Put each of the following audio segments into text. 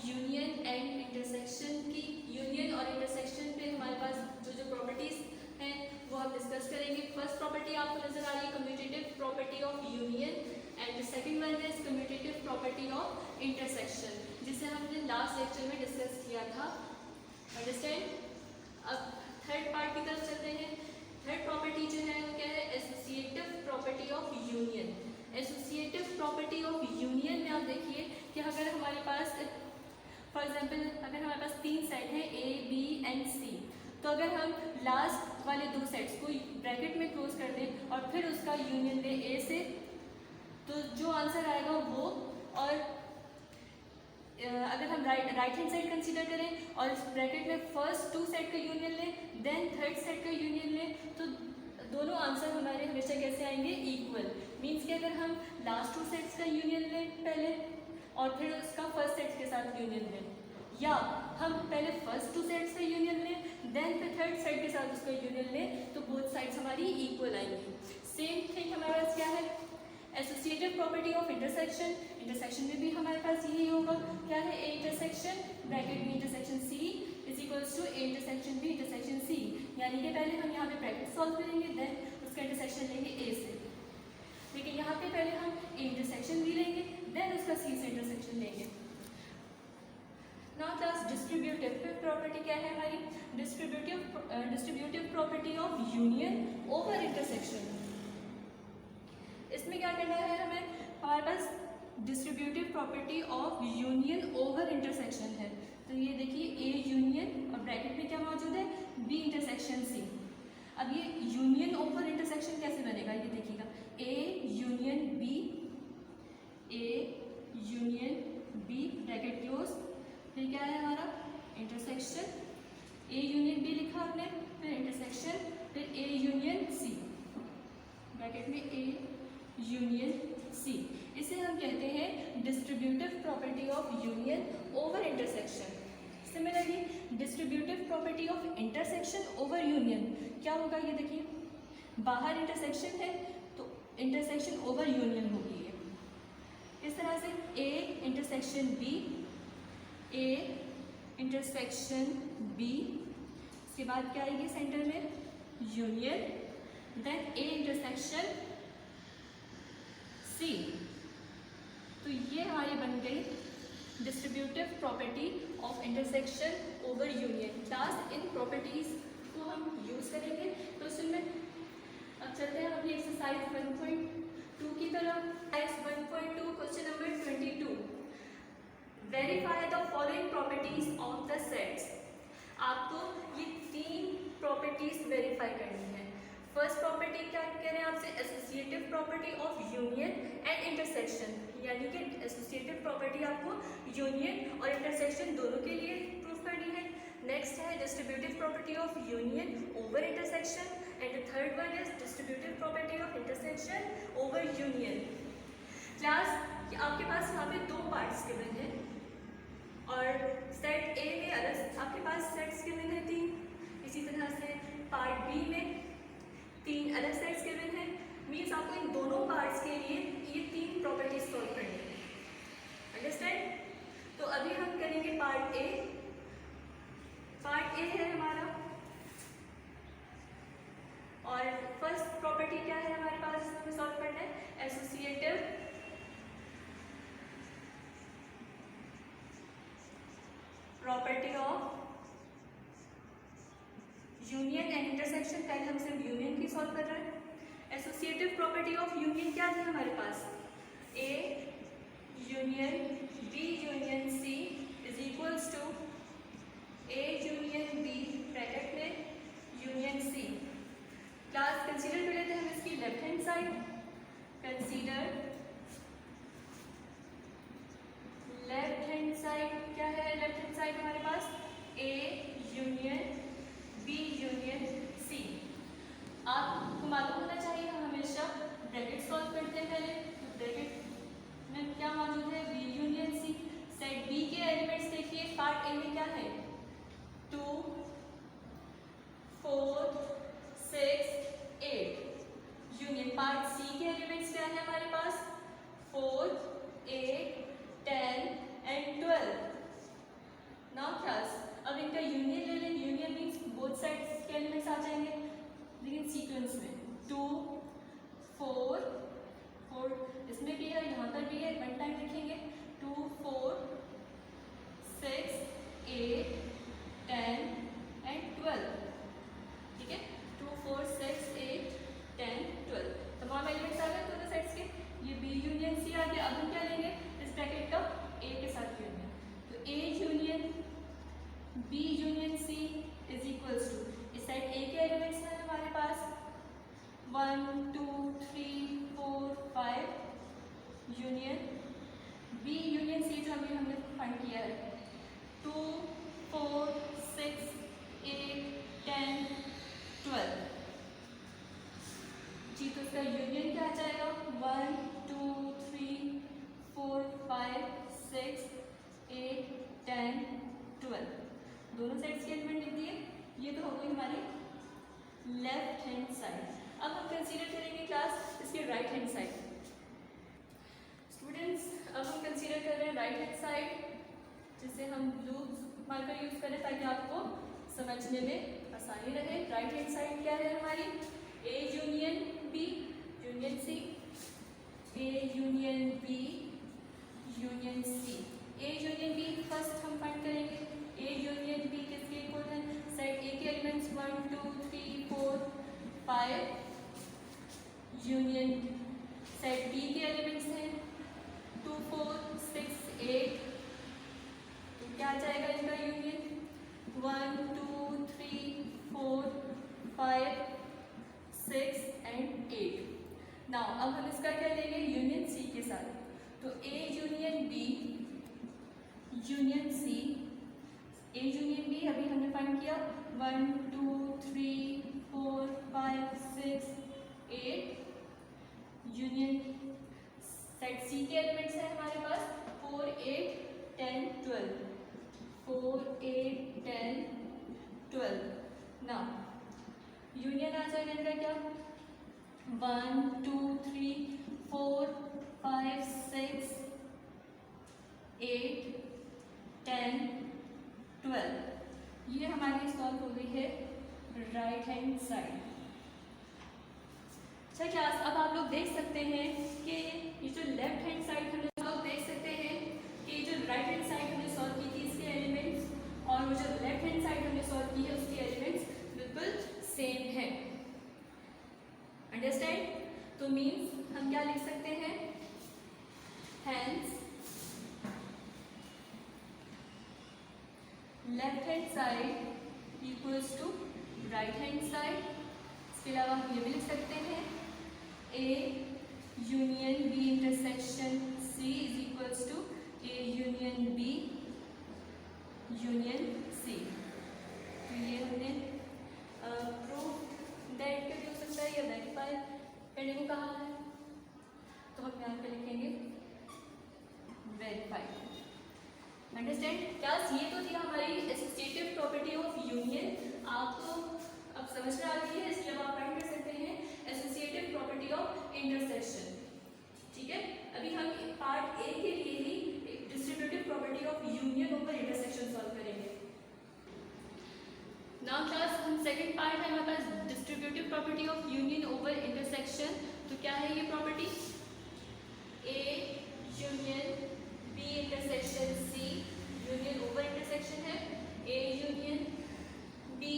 Union and intersection की। Union और intersection पे हमारे पास जो जो प्रॉपर्टीज हैं वो हम डिस्कस करेंगे। फर्स्ट प्रॉपर्टी आपको नजर आ रही है commutative property of union and the second one is commutative property of intersection, जिसे हमने लास्ट लेक्चर में डिस्कस किया था। अंडरस्टैंड? अब थर्ड पार्ट की तरफ चलते हैं। थर्ड प्रॉपर्टी जो है वो क्या है? Associative property of union. Associative property of union में आप देखिए कि अगर हमारे पास फॉर एग्जांपल अगर हमारे पास तीन सेट हैं ए बी एंड सी, तो अगर हम लास्ट वाले दो सेट्स को ब्रैकेट में क्लोज कर दें और फिर उसका यूनियन लें ए से, तो जो आंसर आएगा वो, और अगर हम राइट हैंड साइड कंसीडर करें और इस ब्रैकेट में फर्स्ट टू सेट का यूनियन लें देन थर्ड सेट का यूनियन लें, तो दोनों आंसर हमारे हमेशा कैसे आएंगे? इक्वल। मीन्स कि अगर हम लास्ट टू सेट्स का यूनियन लें पहले और फिर उसका फर्स्ट सेट के साथ यूनियन लें, या हम पहले फर्स्ट टू सेट्स का यूनियन लें देन फिर थर्ड सेट के साथ उसका यूनियन लें, तो बोथ साइड्स हमारी इक्वल आएंगी। सेम थिंग हमारे पास क्या है? Associative property of intersection. Intersection में भी हमारे पास यही होगा। क्या है? ए इंटरसेक्शन ब्रैकेट में intersection C is equals to A intersection B intersection C, यानी कि पहले हम यहाँ पे ब्रैकेट सॉल्व करेंगे देन उसका इंटरसेक्शन लेंगे ए से, लेकिन यहाँ पे पहले हम ए इंटरसेक्शन बी लेंगे देन उसका सी से इंटरसेक्शन लेंगे। नाउ क्लास डिस्ट्रीब्यूटिव प्रॉपर्टी क्या है हमारी? Distributive property of union over intersection. इसमें क्या करना है हमें? हमारे पास distributive property of union over intersection है, तो ये देखिए ए यूनियन और ब्रैकेट में क्या मौजूद है? B intersection C. अब ये यूनियन ओवर इंटरसेक्शन कैसे बनेगा? ये देखिएगा, A union B, A union B bracket close, फिर क्या है हमारा? इंटरसेक्शन, ए यूनियन बी लिखा हमने, फिर इंटरसेक्शन, फिर ए यूनियन सी ब्रैकेट में ए यूनियन सी। इसे हम कहते हैं distributive property of union over intersection. Similarly distributive property of intersection over union क्या होगा? ये देखिए, बाहर इंटरसेक्शन है तो इंटरसेक्शन ओवर यूनियन होगी ये। इस तरह से A intersection B, A intersection B, इसके बाद क्या आएगी सेंटर में? Union, then A intersection C. तो ये हमारी बन गई distributive property of intersection over union. Class इन प्रॉपर्टीज को हम यूज करेंगे। तो इसमें अब चलते हैं अपनी एक्सरसाइज 1.2 की तरफ। Exercise 1.2 question number 22, verify the following properties of the sets. आपको ये तीन प्रॉपर्टीज वेरीफाई करनी है। फर्स्ट प्रॉपर्टी क्या कह रहे हैं आपसे? Associative property of union and intersection, यानी कि एसोसिएटिव प्रॉपर्टी आपको यूनियन और इंटरसेक्शन दोनों के लिए प्रूफ करनी है। नेक्स्ट है distributive property of union over intersection and the third one is distributive property of intersection over union. Class आपके पास यहाँ पे दो पार्ट्स गिवन हैं और सेट ए में अलग आपके पास सेट्स गिवन है तीन, इसी तरह से पार्ट बी में तीन अलग सेट्स गिवन है। मीन्स आपको इन दोनों पार्ट्स के लिए ये तीन प्रॉपर्टीज सॉल्व करनी है। अंडरस्टैंड? तो अभी हम करेंगे पार्ट ए। पार्ट ए है हमारा, और फर्स्ट प्रॉपर्टी क्या है हमारे पास जिसमें हमें सॉल्व करना है? Associative property of union and intersection. पहले हम सिर्फ यूनियन की सॉल्व कर रहे हैं। एसोसिएटिव प्रॉपर्टी ऑफ यूनियन क्या थी हमारे पास? A union B union C is equals to A union B bracket में यूनियन सी। क्लास कंसीडर कर लेते हैं हम इसकी left hand side. Consider left hand side. क्या है लेफ्ट हैंड साइड हमारे पास? A union B union C. आपको मालूम होना चाहिए हम हमेशा ब्रैकेट सॉल्व करते हैं पहले, तो ब्रैकेट में क्या मौजूद है? B union C. Set B के एलिमेंट्स देखिए, पार्ट ए में क्या है? 2 4 6 8। यूनियन पार्ट सी के एलिमेंट्स क्या है हमारे पास? 4 8 10 एंड 12। टाइम लिखेंगे 2 4 6 8 10 एंड 12, ठीक है। 2 4 6 8 10 12 तमाम एलिमेंट्स आ गए दोनों सेट्स के। ये बी यूनियन सी आ गया। अब हम क्या लेंगे इस ब्रैकेट का ए के साथ यूनियन, तो A union B union C is equals to, इस साइड ए के एलिमेंट्स हैं हमारे पास 1 2 3 4 5 यूनियन बी यूनियन सी जो अभी हमने फाइंड किया है 2 4 6 8 10 12 जी। तो इसका यूनियन क्या आ जाएगा 1 2 3 4 5 6 8 10 12 दोनों साइड्स के एलिमेंट लिख दिए। ये तो हो गई हमारी लेफ्ट हैंड साइड। अब हम कंसीडर करेंगे क्लास इसके राइट हैंड साइड। स्टूडेंट्स अब हम कंसीडर कर रहे हैं राइट हैंड साइड, जिसे हम ब्लू मार्कर यूज करें ताकि आपको समझने में आसानी रहे। राइट हैंड साइड क्या है हमारी A union B union C, A union B union C. A union B first हम फाइंड करेंगे। ए यूनियन बी किसके इक्वल है, सेट ए के एलिमेंट्स 1 2 3 4 5 यूनियन सेट बी के एलिमेंट्स हैं 2 4 6 8, तो क्या आ जाएगा इनका यूनियन 1 2 3 4 5 6 एंड 8। नाउ अब हम इसका क्या लेंगे यूनियन सी के साथ, तो A union B union C. A union B अभी हमने फाइंड किया 1 2 3 4 5 6 8 यूनियन सेट सी के एलिमेंट्स हैं हमारे पास 4 8 10 12 4 8 10 12। ना यूनियन आ जाएगा इनका क्या 1 2 3 4 5 6 8 10 12। ये हमारी सॉल्व हो गई है राइट हैंड साइड। अच्छा क्लास अब आप लोग देख सकते हैं कि ये जो लेफ्ट हैंड साइड हमने लोग देख सकते हैं कि जो राइट हैंड साइड हमने सॉल्व की थी इसके एलिमेंट्स और वो जो लेफ्ट हैंड साइड हमने सॉल्व की है उसके एलिमेंट्स बिल्कुल सेम है। अंडरस्टैंड? तो मीन्स हम क्या लिख सकते हैं, hence left hand side equals to right hand side. इसके अलावा हम ये भी लिख सकते हैं A union B intersection C is equals to A union B union C. तो ये हमने प्रूफ दैट का भी हो सकता है या वेरीफाई करने को कहा है, तो हम यहाँ पे लिखेंगे वेरीफाई। Understand class? ये तो थी हमारी एसोसिएटिव प्रॉपर्टी ऑफ यूनियन। आपको अब समझ में आ गई है, इसलिए आप फाइंड कर सकते हैं एसोसिएटिव प्रॉपर्टी ऑफ इंटरसेक्शन। ठीक है, अभी हम पार्ट ए के लिए ही distributive property of union over intersection solve करेंगे। नाउ क्लास हम सेकंड पार्ट है हमारे पास distributive property of union over intersection. तो क्या है ये property, A union B intersection C union over intersection है, A union B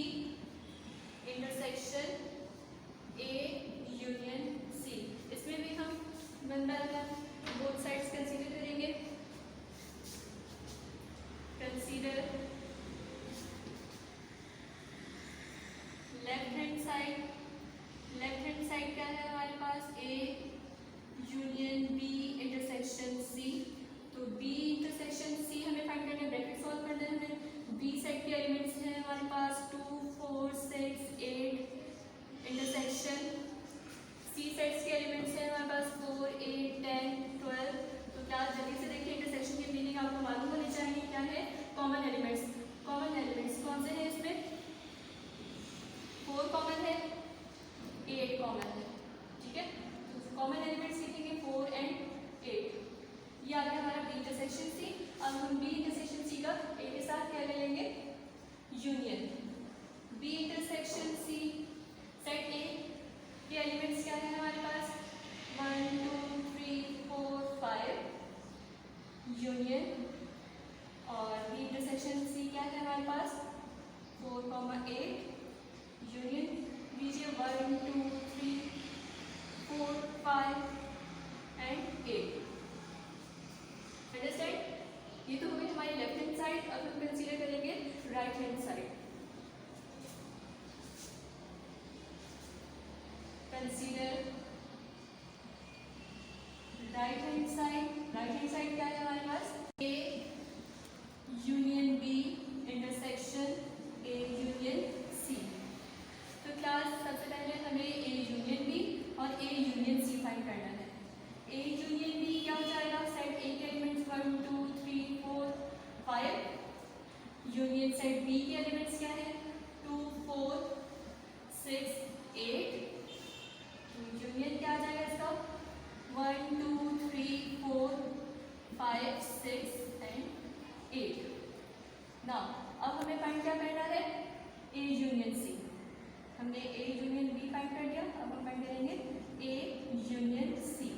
intersection A union C. इसमें भी हम one by one both sides consider करेंगे। Consider left hand side. Left hand side क्या है हमारे पास, A union B intersection C. तो बी इंटरसेक्शन सी हमें फाइंड करना है, ब्रैकेट सॉल्व करना है हमें। बी सेट के एलिमेंट्स हैं हमारे पास 2 4 6 8 इंटरसेक्शन सी सेट्स के एलिमेंट्स हैं हमारे पास 4 8 10 12। तो क्या जल्दी से देखिए, इंटरसेक्शन की मीनिंग आपको मालूम होनी चाहिए क्या है, कॉमन एलिमेंट्स। कॉमन एलिमेंट्स कौन से हैं इसमें, 4 कॉमन है 8 कॉमन है। ठीक है, तो कॉमन एलिमेंट्स लिखेंगे 4 एंड 8। ये आ गया हमारा बी इंटरसेक्शन सी। अब हम बी इंटरसेक्शन सी का ए के साथ क्या ले लेंगे, union. B intersection C set A के एलिमेंट्स क्या है हमारे पास 1 2 3 4 5 1 2 3 4 5 एंड 8। अंडरस्टैंड? ये तो हुई हमारी लेफ्ट हैंड साइड। अब हम कंसीडर करेंगे right hand side. Consider right hand side. Right hand side क्या है हमारे पास? A union B intersection A union C. तो क्लास सबसे पहले हमें ए यूनियन बी और ए यूनियन सी फाइंड करना है। ए यूनियन बी क्या हो जाएगा? सेट ए के एलिमेंट्स 1 2 3 4 5। यूनियन सेट बी के एलिमेंट्स क्या है? 2 4 6 8। यूनियन क्या आ जाएगा इसका? 1 2 3 4 5 6 एंड 8। नाउ अब हमें फाइंड क्या करना है? A union C. हमने ए यूनियन बी फाइंड कर दिया। अब हम फाइंड करेंगे A union C.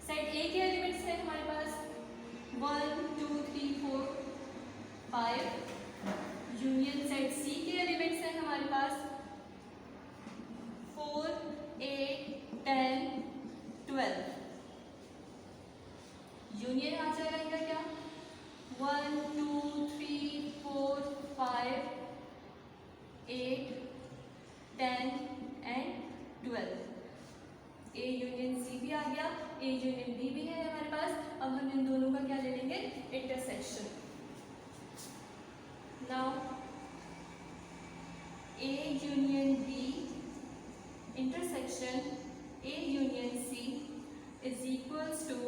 Set A के एलिमेंट्स है हमारे पास 1 2 3 4 5। यूनियन सेट सी के एलिमेंट्स हैं हमारे पास 4 8 10 12। यूनियन आ जाएगा इनका क्या? 1 2 3 4 5 8 10 एंड 12। ए यूनियन सी भी आ गया, ए यूनियन बी भी है हमारे पास। अब हम इन दोनों का क्या ले लेंगे? Intersection. Now A union B intersection A union C is equals to,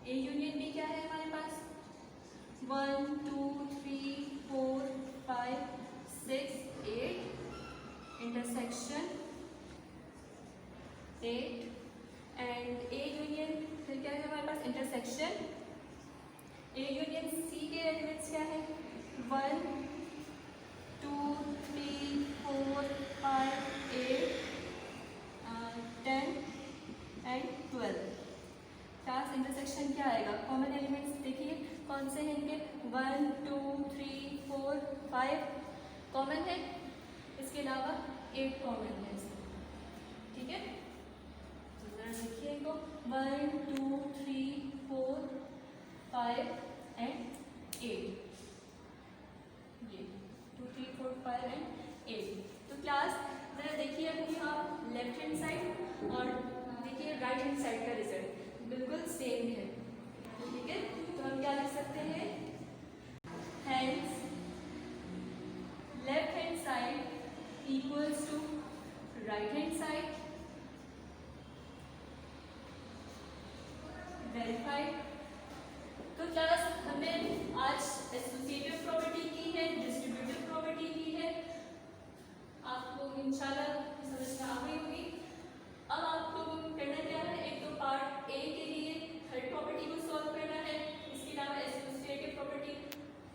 A union B क्या है हमारे पास? 1 2 3 4 5 6 8 इंटरसेक्शन 8 एंड ए यूनियन फिर क्या है हमारे पास? इंटरसेक्शन ए यूनियन सी के एलिमेंट्स क्या है? 1 2 3 4 5 8 10 एंड 12। क्लास इंटरसेक्शन क्या आएगा? कॉमन एलिमेंट्स देखिए कौन से हैं इनके? 1 2 3 4 5 कॉमन है, इसके अलावा 8 कॉमन है इसमें। ठीक है, तो जरा देखिए इनको 1 2 3 4 5 एंड 8। ये 2 3 4 5 एंड 8। तो क्लास जरा देखिए अभी आप लेफ्ट हैंड साइड और देखिए राइट हैंड साइड का रिजल्ट बिल्कुल सेम है। ठीक है, तो हम क्या लिख सकते हैं? Hence left hand side equals to right hand side. Verified. तो क्लास हमने आज एसोसिएटिव प्रॉपर्टी की है, डिस्ट्रीब्यूटिव प्रॉपर्टी की है। आपको इंशाल्लाह समझ में आ गई होगी। अब आपको करना क्या है? एक तो पार्ट ए के लिए थर्ड प्रॉपर्टी को सॉल्व करना है, इसके अलावा एसोसिएटिव प्रॉपर्टी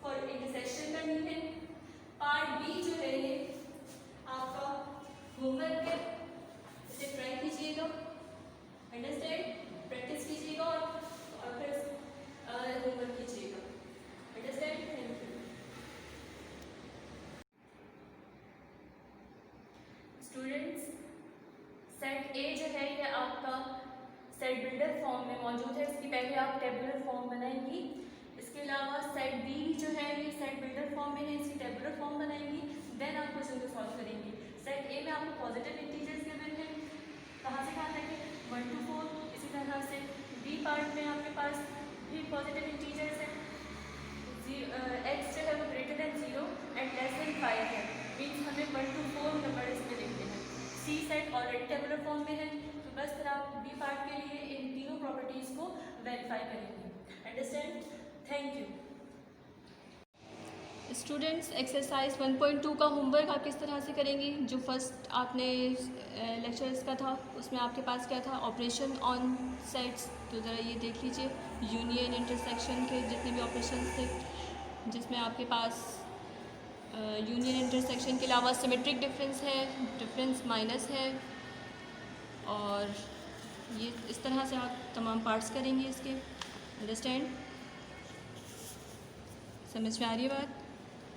फॉर इंटरसेक्शन करनी है। पार्ट बी जो है ये आपका होमवर्क है, इसे ट्राई कीजिएगा, अंडरस्टैंड, प्रैक्टिस कीजिएगा और फिर होमवर्क कीजिएगा, understand. Thank you students. Set ए जो है ये आपका सेट बिल्डर फॉर्म में मौजूद है। इसकी पहले आप टेबुलर फॉर्म बनाएंगी। इसके अलावा सेट बी जो है ये सेट बिल्डर फॉर्म में है, इसकी टेबुलर फॉर्म बनाएंगी, देन आप क्वेश्चन को सॉल्व करेंगी। सेट ए में आपको पॉजिटिव इंटीजर्स गिवन है, कहाँ से कहाँ तक है? 1 to 4। इसी तरह से बी पार्ट में आपके पास भी पॉजिटिव इंटीजर्स है। एक्स जो है वो greater than 0 and less than 5 है, मीन्स हमें 1 to 4 नंबर इसमें लिखते हैं। सी सेट ऑलरेडी टेबुलर फॉर्म में है, तो बस फिर आप बी पार्ट के लिए इन तीनों प्रॉपर्टीज़ को वेरीफाई करेंगे, understand. Thank you students. Exercise 1.2 का होमवर्क आप किस तरह से करेंगी? जो फर्स्ट आपने लेक्चर्स का था उसमें आपके पास क्या था? Operation on sets. तो ज़रा ये देख लीजिए, यूनियन इंटरसेक्शन के जितने भी ऑपरेशंस थे, जिसमें आपके पास यूनियन इंटरसेक्शन के अलावा सिमेट्रिक डिफरेंस है, डिफरेंस माइनस है, और ये इस तरह से आप तमाम पार्ट्स करेंगे इसके, अंडरस्टैंड। समझ में आ रही है बात?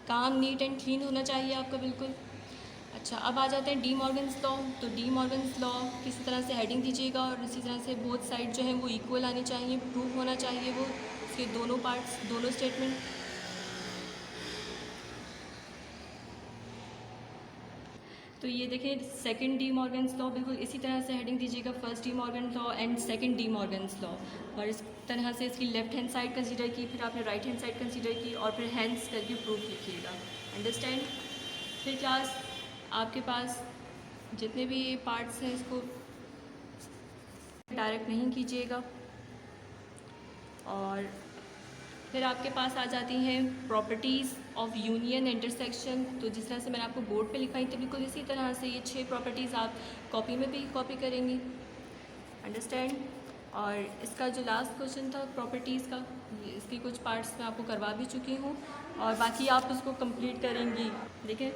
काम नीट एंड क्लीन होना चाहिए आपका बिल्कुल। अच्छा, अब आ जाते हैं डी मॉर्गन्स लॉ। तो डी मॉर्गन्स लॉ किसी तरह से हेडिंग दीजिएगा और इसी तरह से बोथ साइड जो है वो इक्वल आनी चाहिए, प्रूव होना चाहिए वो इसके दोनों पार्ट्स, दोनों स्टेटमेंट। तो ये देखें सेकंड डी मॉर्गन्स लॉ, बिल्कुल इसी तरह से हेडिंग दीजिएगा, first De Morgan law and second D Morgan's law. और इस तरह से इसकी लेफ्ट हैंड साइड कंसीडर की, फिर आपने राइट हैंड साइड कंसीडर की और फिर हैंड्स करके प्रूफ लिखिएगा। अंडरस्टैंड। फिर क्लास आपके पास जितने भी पार्ट्स हैं इसको डायरेक्ट नहीं कीजिएगा। और फिर आपके पास आ जाती हैं प्रॉपर्टीज़ ऑफ यूनियन इंटरसेक्शन। तो जिस तरह से मैंने आपको बोर्ड पे लिखाई थी बिल्कुल इसी तरह से ये 6 प्रॉपर्टीज़ आप कॉपी में भी कॉपी करेंगी। अंडरस्टैंड। और इसका जो लास्ट क्वेश्चन था प्रॉपर्टीज़ का, इसके कुछ पार्ट्स मैं आपको करवा भी चुकी हूँ और बाकी आप उसको कंप्लीट करेंगी। देखें,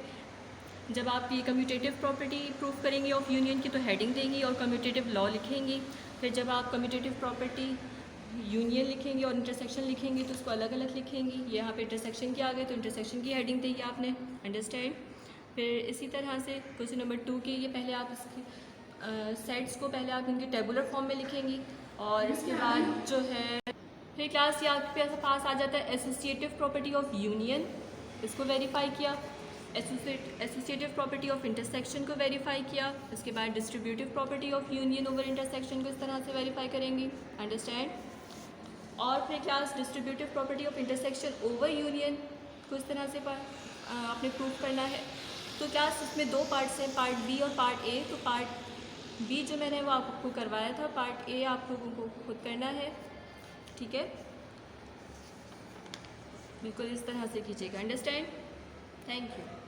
जब आप ये कम्यूटेटिव प्रॉपर्टी प्रूफ करेंगी ऑफ यूनियन की तो हेडिंग देंगी और कम्यूटेटिव लॉ लिखेंगी। फिर जब आप कम्यूटेटिव प्रॉपर्टी यूनियन लिखेंगे और इंटरसेक्शन लिखेंगे तो उसको अलग अलग लिखेंगी। ये यहाँ पे इंटरसेक्शन के आ गए तो इंटरसेक्शन की हेडिंग दी आपने। अंडरस्टैंड। फिर इसी तरह से क्वेश्चन नंबर 2 के ये पहले आप इसकी सेट्स को पहले आप इनके टेबुलर फॉर्म में लिखेंगी और इसके बाद जो है फिर क्लास ये आपके पास आ जाता है एसोसिएटिव प्रॉपर्टी ऑफ यूनियन, इसको वेरीफाई किया। एसोसिएटिव प्रॉपर्टी ऑफ इंटरसेक्शन को वेरीफाई किया। इसके बाद distributive property of union over intersection को इस तरह से वेरीफाई करेंगी। अंडरस्टैंड। और फिर class distributive property of intersection over union को इस तरह से आपने प्रूफ करना है। तो क्लास इसमें 2 पार्ट्स हैं, पार्ट बी और पार्ट ए। तो पार्ट बी जो मैंने वो आपको करवाया था, पार्ट ए आप लोगों को खुद करना है। ठीक है, बिल्कुल इस तरह से कीजिएगा। अंडरस्टैंड। Thank you.